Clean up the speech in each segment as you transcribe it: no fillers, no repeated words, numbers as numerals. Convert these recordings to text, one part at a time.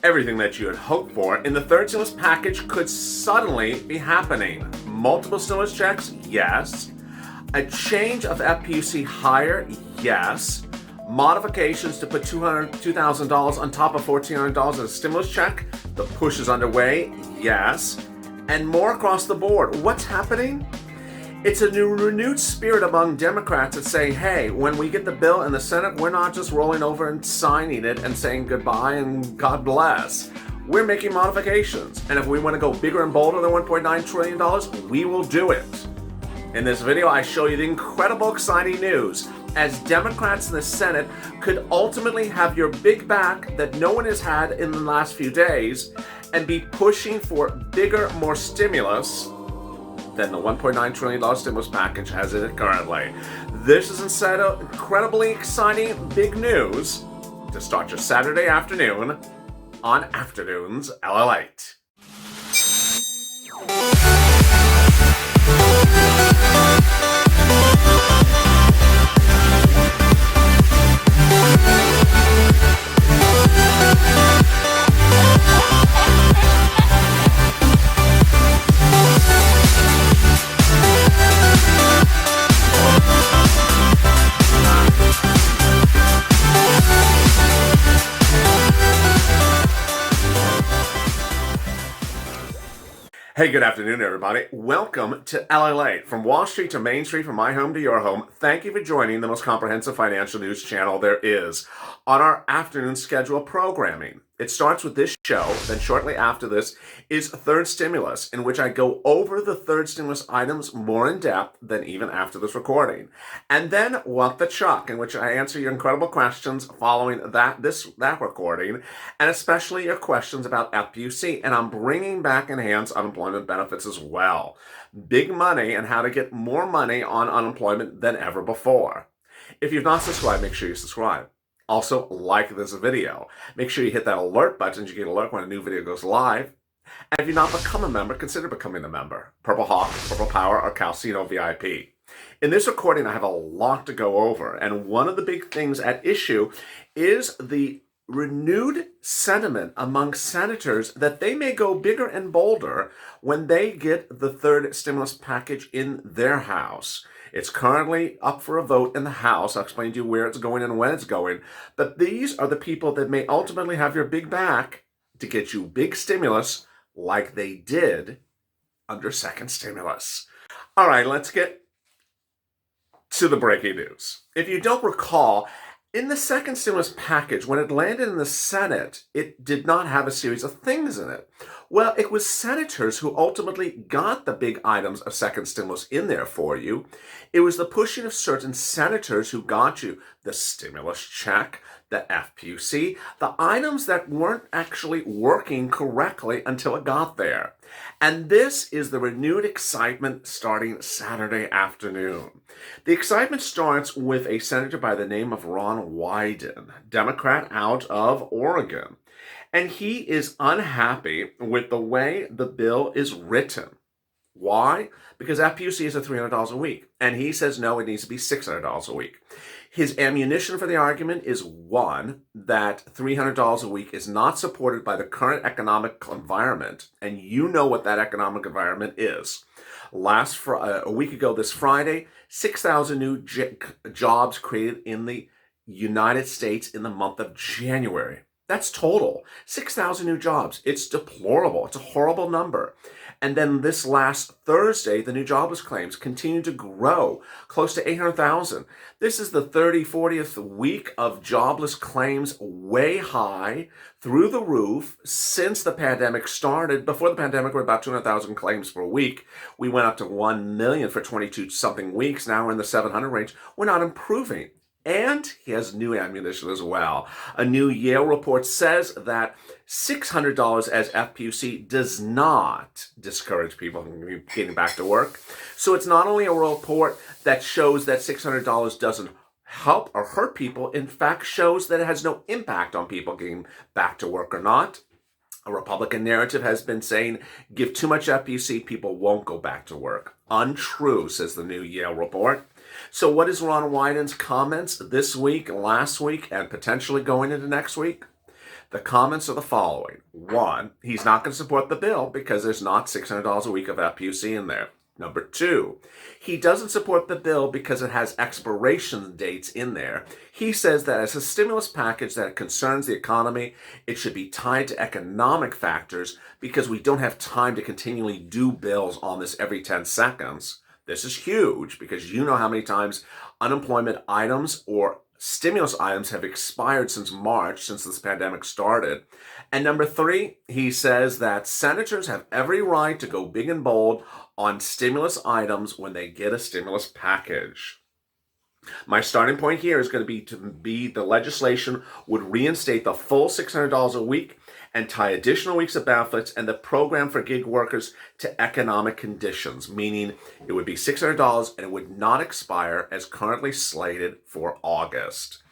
Everything that you had hoped for in the third stimulus package could suddenly be happening. Multiple stimulus checks? Yes. A change of Fpuc higher? Yes. Modifications to put $2,000 on top of $1,400 as a stimulus check? The push is underway? Yes. And more across the board. What's happening? It's a new renewed spirit among Democrats that say, hey, when we get the bill in the Senate, we're not just rolling over and signing it and saying goodbye and God bless. We're making modifications. And if we want to go bigger and bolder than $1.9 trillion, we will do it. In this video, I show you the incredible, exciting news as Democrats in the Senate could ultimately have your big back that no one has had in the last few days and be pushing for bigger, more stimulus than the $1.9 trillion stimulus package has in it currently. This is incredibly exciting big news to start your Saturday afternoon on Afternoons LALATE. Hey, good afternoon, everybody. Welcome to LALATE. From Wall Street to Main Street, from my home to your home, thank you for joining the most comprehensive financial news channel there is on our afternoon schedule programming. It starts with this show, then shortly after this is Third Stimulus, in which I go over the third stimulus items more in depth than even after this recording. And then What the Chuck, in which I answer your incredible questions following that recording, and especially your questions about Fpuc. And I'm bringing back enhanced unemployment benefits as well. Big money and how to get more money on unemployment than ever before. If you've not subscribed, make sure you subscribe. Also, like this video. Make sure you hit that alert button so you get an alert when a new video goes live. And if you've not become a member, consider becoming a member. Purple Hawk, Purple Power, or Calcino VIP. In this recording, I have a lot to go over, and one of the big things at issue is the renewed sentiment among senators that they may go bigger and bolder when they get the third stimulus package in their house. It's currently up for a vote in the House. I'll explain to you where it's going and when it's going. But these are the people that may ultimately have your big back to get you big stimulus like they did under second stimulus. All right, let's get to the breaking news. If you don't recall, in the second stimulus package, when it landed in the Senate, it did not have a series of things in it. Well, it was senators who ultimately got the big items of second stimulus in there for you. It was the pushing of certain senators who got you the stimulus check, the Fpuc, the items that weren't actually working correctly until it got there. And this is the renewed excitement starting Saturday afternoon. The excitement starts with a senator by the name of Ron Wyden, Democrat out of Oregon. And he is unhappy with the way the bill is written. Why? Because Fpuc is at $300 a week. And he says, no, it needs to be $600 a week. His ammunition for the argument is, one, that $300 a week is not supported by the current economic environment. And you know what that economic environment is. A week ago this Friday, 6,000 new jobs created in the United States in the month of January. That's total. 6,000 new jobs. It's deplorable. It's a horrible number. And then this last Thursday, the new jobless claims continue to grow, close to 800,000. This is the 40th week of jobless claims, way high, through the roof, since the pandemic started. Before the pandemic, we were about 200,000 claims per week. We went up to 1 million for 22-something weeks. Now we're in the 700 range. We're not improving. And he has new ammunition as well. A new Yale report says that $600 as Fpuc does not discourage people from getting back to work. So it's not only a report that shows that $600 doesn't help or hurt people, in fact shows that it has no impact on people getting back to work or not. A Republican narrative has been saying, give too much Fpuc, people won't go back to work. Untrue, says the new Yale report. So what is Ron Wyden's comments this week, last week, and potentially going into next week? The comments are the following. One, he's not going to support the bill because there's not $600 a week of FPUC in there. Number two, he doesn't support the bill because it has expiration dates in there. He says that as a stimulus package that concerns the economy, it should be tied to economic factors because we don't have time to continually do bills on this every 10 seconds. This is huge because you know how many times unemployment items or stimulus items have expired since March, since this pandemic started. And number three, he says that senators have every right to go big and bold on stimulus items when they get a stimulus package. My starting point here is going to be the legislation would reinstate the full $600 a week and tie additional weeks of benefits and the program for gig workers to economic conditions, meaning it would be $600 and it would not expire as currently slated for August.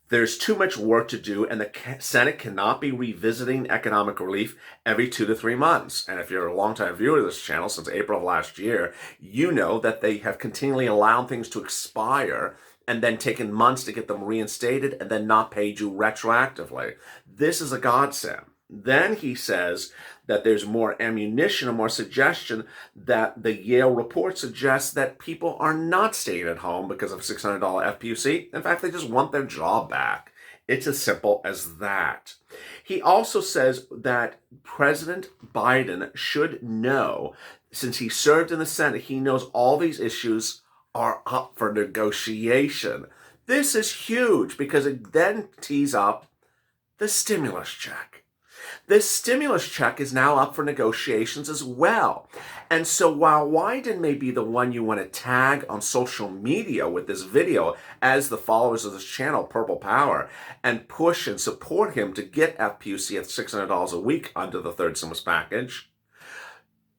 There's too much work to do, and the Senate cannot be revisiting economic relief every 2 to 3 months. And if you're a longtime viewer of this channel since April of last year, you know that they have continually allowed things to expire and then taken months to get them reinstated and then not paid you retroactively. This is a godsend. Then he says that there's more ammunition and more suggestion that the Yale report suggests that people are not staying at home because of $600 FPUC. In fact, they just want their job back. It's as simple as that. He also says that President Biden should know, since he served in the Senate, he knows all these issues are up for negotiation. This is huge because it then tees up the stimulus check. This stimulus check is now up for negotiations as well. And so while Wyden may be the one you want to tag on social media with this video as the followers of this channel, Purple Power, and push and support him to get FPUC at $600 a week under the third stimulus package,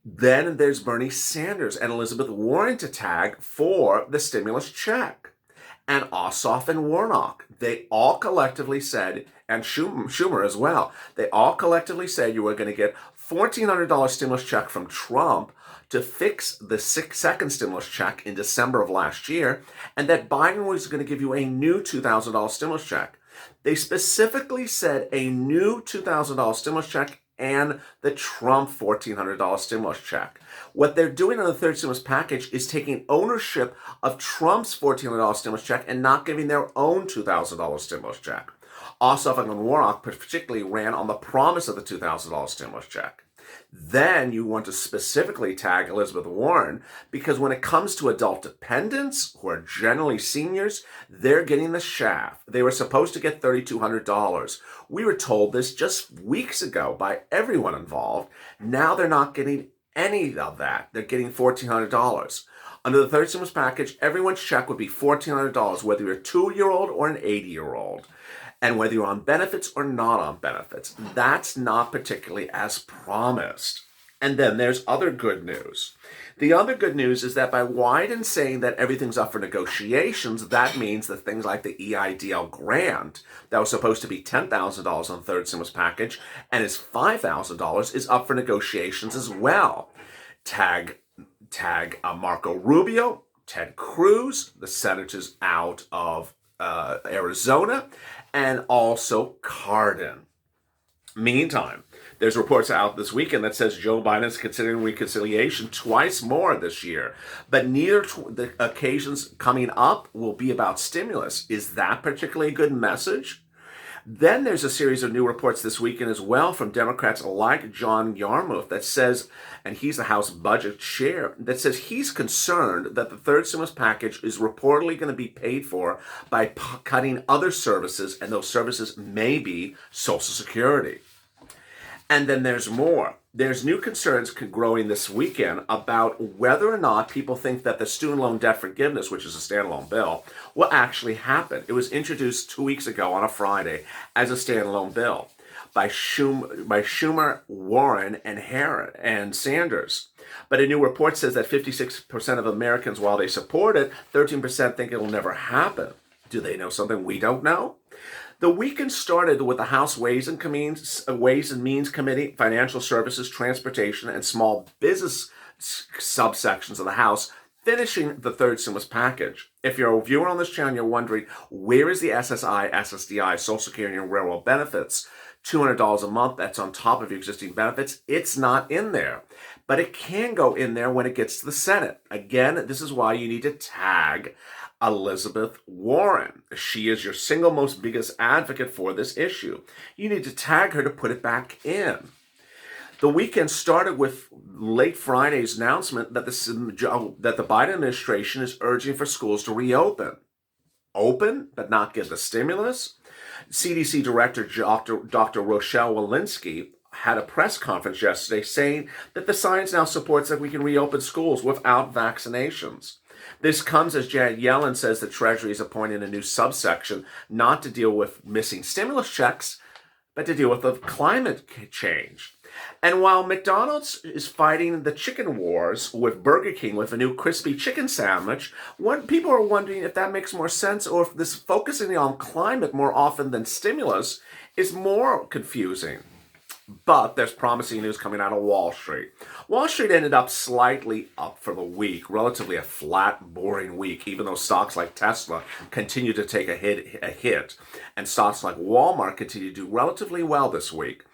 then there's Bernie Sanders and Elizabeth Warren to tag for the stimulus check. And Ossoff and Warnock, they all collectively said, and Schumer as well, they all collectively said you were going to get $1,400 stimulus check from Trump to fix the second stimulus check in December of last year, and that Biden was going to give you a new $2,000 stimulus check. They specifically said a new $2,000 stimulus check and the Trump $1,400 stimulus check. What they're doing on the third stimulus package is taking ownership of Trump's $1,400 stimulus check and not giving their own $2,000 stimulus check. Ossoff and Warnock particularly ran on the promise of the $2,000 stimulus check. Then you want to specifically tag Elizabeth Warren because when it comes to adult dependents, who are generally seniors, they're getting the shaft. They were supposed to get $3,200. We were told this just weeks ago by everyone involved. Now they're not getting any of that. They're getting $1,400. Under the third stimulus package, everyone's check would be $1,400, whether you're a 2-year-old or an 80-year-old. And whether you're on benefits or not on benefits, that's not particularly as promised. And then there's other good news. The other good news is that by Wyden saying that everything's up for negotiations, that means that things like the EIDL grant that was supposed to be $10,000 on the third stimulus package and is $5,000 is up for negotiations as well. Tag Marco Rubio, Ted Cruz, the senators out of Arizona, and also Cardin. Meantime, there's reports out this weekend that says Joe Biden is considering reconciliation twice more this year, but neither the occasions coming up will be about stimulus. Is that particularly a good message? Then there's a series of new reports this weekend as well from Democrats like John Yarmuth that says, and he's the House Budget Chair, that says he's concerned that the third stimulus package is reportedly going to be paid for by cutting other services, and those services may be Social Security. And then there's more. There's new concerns growing this weekend about whether or not people think that the student loan debt forgiveness, which is a standalone bill, will actually happen. It was introduced 2 weeks ago on a Friday as a standalone bill by Schumer, Warren, and Sanders. But a new report says that 56% of Americans, while they support it, 13% think it will never happen. Do they know something we don't know? The weekend started with the House Ways and Means Committee, Financial Services, Transportation, and Small Business subsections of the House finishing the third stimulus package. If you're a viewer on this channel, you're wondering, where is the SSI, SSDI, Social Security, and Railroad benefits $200 a month, that's on top of your existing benefits. It's not in there, but it can go in there when it gets to the Senate. Again, this is why you need to tag Elizabeth Warren. She is your single most biggest advocate for this issue. You need to tag her to put it back in. The weekend started with late Friday's announcement that the Biden administration is urging for schools to reopen. Open, but not give the stimulus. CDC Director Dr. Rochelle Walensky had a press conference yesterday saying that the science now supports that we can reopen schools without vaccinations. This comes as Janet Yellen says the Treasury is appointing a new subsection not to deal with missing stimulus checks, but to deal with the climate change. And while McDonald's is fighting the chicken wars with Burger King with a new crispy chicken sandwich, people are wondering if that makes more sense or if this focusing on climate more often than stimulus is more confusing. But there's promising news coming out of Wall Street. Wall Street ended up slightly up for the week, relatively a flat, boring week, even though stocks like Tesla continue to take a hit, and stocks like Walmart continue to do relatively well this week.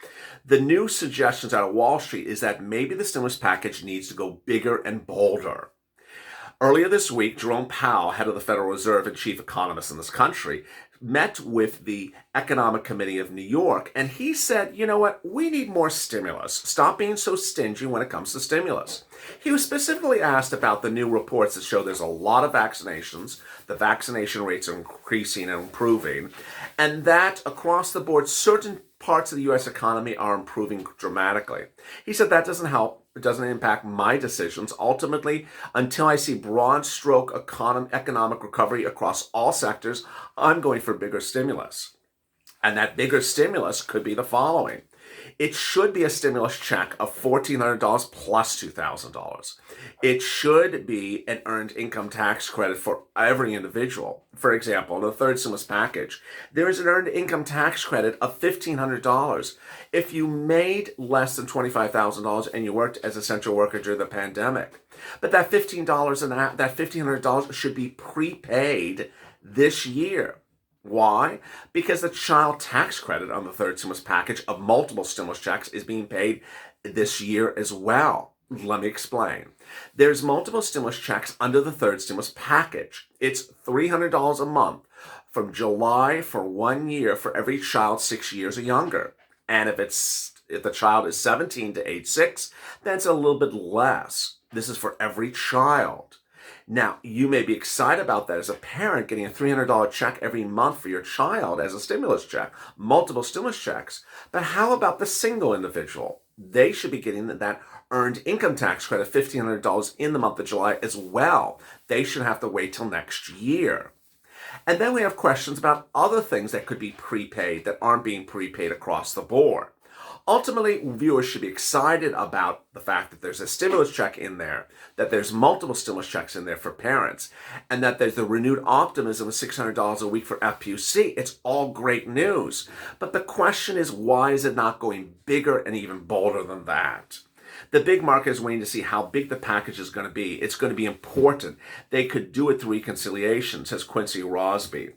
The new suggestions out of Wall Street is that maybe the stimulus package needs to go bigger and bolder. Earlier this week, Jerome Powell, head of the Federal Reserve and chief economist in this country, met with the Economic Committee of New York, and he said, you know what, we need more stimulus. Stop being so stingy when it comes to stimulus. He was specifically asked about the new reports that show there's a lot of vaccinations, the vaccination rates are increasing and improving, and that across the board, certain parts of the U.S. economy are improving dramatically. He said that doesn't help. It doesn't impact my decisions. Ultimately, until I see broad stroke economic recovery across all sectors, I'm going for bigger stimulus. And that bigger stimulus could be the following. It should be a stimulus check of $1,400 plus $2,000. It should be an earned income tax credit for every individual. For example, in the third stimulus package, there is an earned income tax credit of $1,500. If you made less than $25,000 and you worked as an essential worker during the pandemic, but that $1,500 should be prepaid this year. Why? Because the child tax credit on the third stimulus package of multiple stimulus checks is being paid this year as well. Let me explain. There's multiple stimulus checks under the third stimulus package. It's $300 a month from July for 1 year for every child 6 years or younger. And if the child is 17 to age 6, that's a little bit less. This is for every child. Now, you may be excited about that as a parent, getting a $300 check every month for your child as a stimulus check, multiple stimulus checks. But how about the single individual? They should be getting that earned income tax credit, $1,500 in the month of July as well. They should have to wait till next year. And then we have questions about other things that could be prepaid that aren't being prepaid across the board. Ultimately, viewers should be excited about the fact that there's a stimulus check in there, that there's multiple stimulus checks in there for parents, and that there's the renewed optimism of $600 a week for Fpuc. It's all great news. But the question is, why is it not going bigger and even bolder than that? The big market is waiting to see how big the package is going to be. It's going to be important. They could do it through reconciliation, says Quincy Rosby.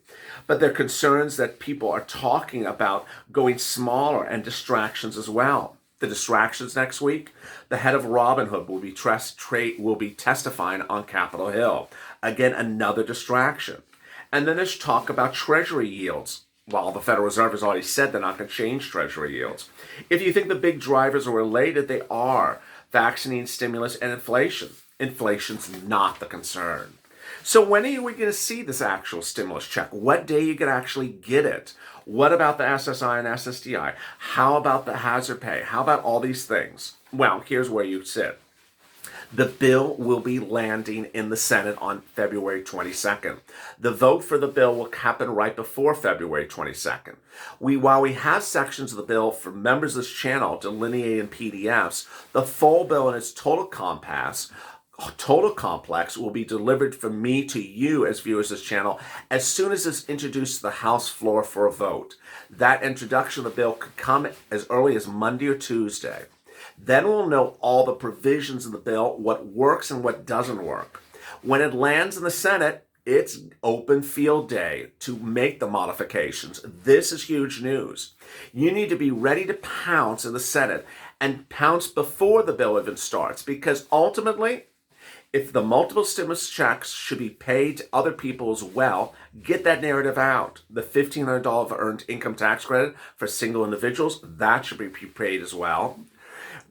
But there are concerns that people are talking about going smaller and distractions as well. The distractions next week, the head of Robinhood will be testifying on Capitol Hill. Again, another distraction. And then there's talk about Treasury yields. While the Federal Reserve has already said they're not going to change Treasury yields. If you think the big drivers are related, they are vaccine, stimulus, and inflation. Inflation's not the concern. So when are we going to see this actual stimulus check? What day you can actually get it? What about the SSI and SSDI? How about the hazard pay? How about all these things? Well, here's where you sit. The bill will be landing in the Senate on February 22nd. The vote for the bill will happen right before February 22nd. While we have sections of the bill for members of this channel delineated in PDFs, the full bill in its total complex will be delivered from me to you as viewers of this channel as soon as it's introduced to the House floor for a vote. That introduction of the bill could come as early as Monday or Tuesday. Then we'll know all the provisions of the bill, what works and what doesn't work. When it lands in the Senate, It's open field day to make the modifications. This is huge news. You need to be ready to pounce in the Senate and pounce before the bill even starts, because ultimately, if the multiple stimulus checks should be paid to other people as well, get that narrative out. The $1,500 earned income tax credit for single individuals, that should be paid as well.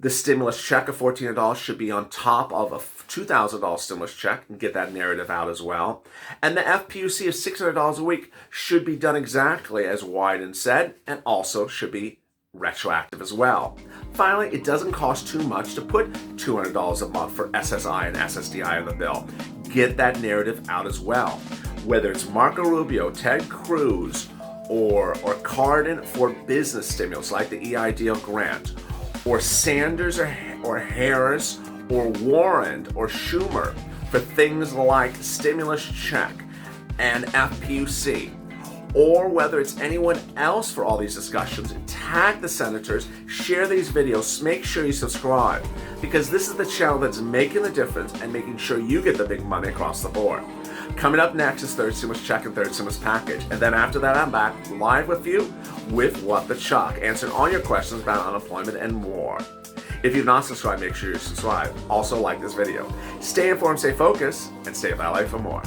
The stimulus check of $1,400 should be on top of a $2,000 stimulus check, and get that narrative out as well. And the FPUC of $600 a week should be done exactly as Wyden said, and also should be retroactive as well. Finally, it doesn't cost too much to put $200 a month for SSI and SSDI in the bill. Get that narrative out as well. Whether it's Marco Rubio, Ted Cruz, or Cardin for business stimulus like the EIDL grant, or Sanders or Harris, or Warren or Schumer for things like stimulus check and FPUC, or whether it's anyone else for all these discussions, tag the senators, share these videos, make sure you subscribe, because this is the channel that's making the difference and making sure you get the big money across the board. Coming up next is third stimulus check and third stimulus package, and then after that I'm back live with you with What the Chuck, answering all your questions about unemployment and more. If you've not subscribed, make sure you subscribe. Also like this video. Stay informed, stay focused, and stay with LA for more.